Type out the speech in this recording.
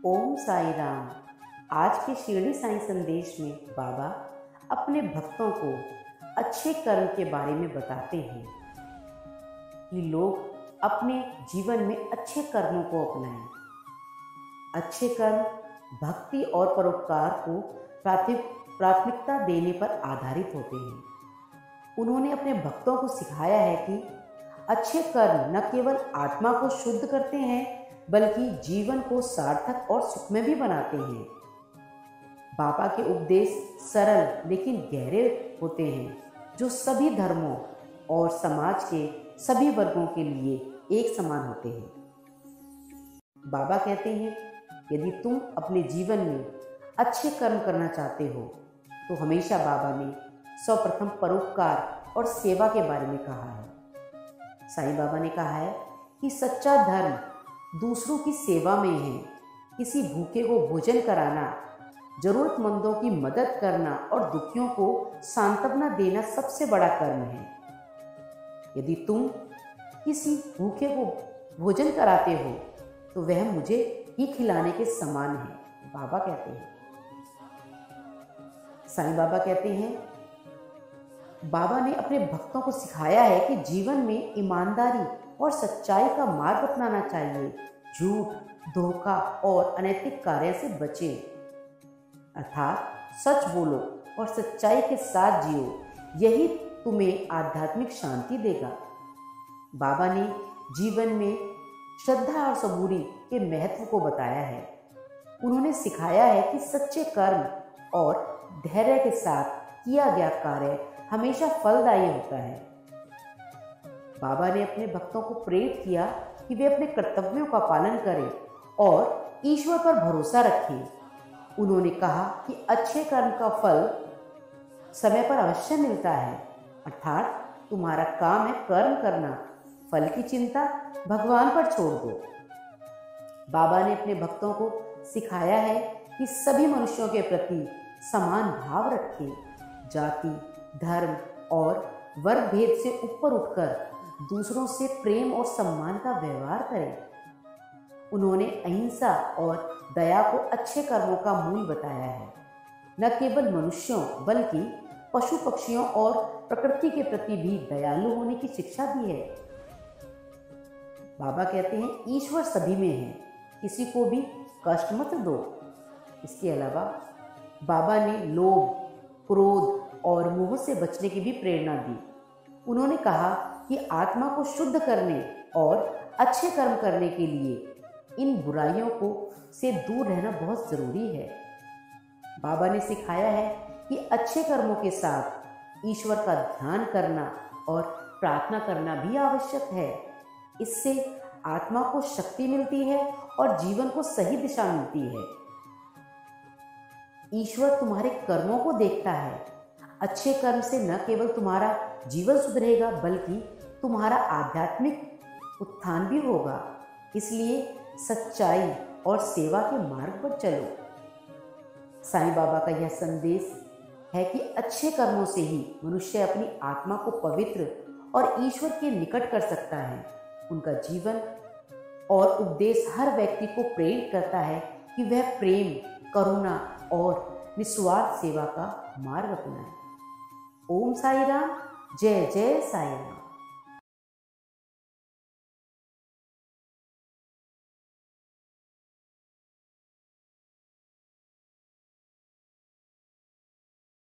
ओम साई राम। आज के शिरडी साई संदेश में बाबा अपने भक्तों को अच्छे कर्म के बारे में बताते हैं कि लोग अपने जीवन में अच्छे कर्मों को अपनाएं। अच्छे कर्म भक्ति और परोपकार को प्राथमिकता देने पर आधारित होते हैं। उन्होंने अपने भक्तों को सिखाया है कि अच्छे कर्म न केवल आत्मा को शुद्ध करते हैं बल्कि जीवन को सार्थक और सुखमय भी बनाते हैं। बाबा के उपदेश सरल लेकिन गहरे होते हैं, जो सभी धर्मों और समाज के सभी वर्गों के लिए एक समान होते हैं। बाबा कहते हैं, यदि तुम अपने जीवन में अच्छे कर्म करना चाहते हो तो हमेशा बाबा ने सर्वप्रथम परोपकार और सेवा के बारे में कहा है। साईं बाबा ने कहा है कि सच्चा धर्म दूसरों की सेवा में है। किसी भूखे को भोजन कराना, जरूरतमंदों की मदद करना और दुखियों को सांत्वना देना सबसे बड़ा कर्म है। यदि तुम किसी भूखे को भोजन कराते हो तो वह मुझे ही खिलाने के समान है, बाबा कहते हैं। साईं बाबा कहते हैं, बाबा ने अपने भक्तों को सिखाया है कि जीवन में ईमानदारी और सच्चाई का मार्ग अपनाना चाहिए। झूठ, धोखा और अनैतिक कार्य से बचें, अर्थात सच बोलो और सच्चाई के साथ जियो। यही तुम्हें आध्यात्मिक शांति देगा। बाबा ने जीवन में श्रद्धा और सबूरी के महत्व को बताया है। उन्होंने सिखाया है कि सच्चे कर्म और धैर्य के साथ किया गया कार्य हमेशा फलदायी होता है। बाबा ने अपने भक्तों को प्रेरित किया कि वे अपने कर्तव्यों का पालन करें और ईश्वर पर भरोसा रखें। उन्होंने कहा कि अच्छे कर्म का फल समय पर अवश्य मिलता है, अर्थात तुम्हारा काम है कर्म करना, फल की चिंता भगवान पर छोड़ दो। बाबा ने अपने भक्तों को सिखाया है कि सभी मनुष्यों के प्रति समान भाव रखें, जाति, धर्म और वर्ग भेद से ऊपर उठकर दूसरों से प्रेम और सम्मान का व्यवहार करें। उन्होंने अहिंसा और दया को अच्छे कर्मों का मूल बताया है। न केवल मनुष्यों बल्कि पशु पक्षियों और प्रकृति के प्रति भी दयालु होने की शिक्षा दी है। बाबा कहते हैं, ईश्वर सभी में है, किसी को भी कष्ट मत दो। इसके अलावा बाबा ने लोभ, क्रोध और मोह से बचने की भी प्रेरणा दी। उन्होंने कहा कि आत्मा को शुद्ध करने और अच्छे कर्म करने के लिए इन बुराइयों को से दूर रहना बहुत जरूरी है। बाबा ने सिखाया है कि अच्छे कर्मों के साथ ईश्वर का ध्यान करना और प्रार्थना करना भी आवश्यक है। इससे आत्मा को शक्ति मिलती है और जीवन को सही दिशा मिलती है। ईश्वर तुम्हारे कर्मों को देखता है। अच्छे कर्म से न केवल तुम्हारा जीवन सुधरेगा बल्कि तुम्हारा आध्यात्मिक उत्थान भी होगा। इसलिए सच्चाई और सेवा के मार्ग पर चलो। साईं बाबा का यह संदेश है कि अच्छे कर्मों से ही मनुष्य अपनी आत्मा को पवित्र और ईश्वर के निकट कर सकता है। उनका जीवन और उपदेश हर व्यक्ति को प्रेरित करता है कि वह प्रेम, करुणा और निस्वार्थ सेवा का मार्ग अपनाए। ओम साई राम। जय जय साई राम।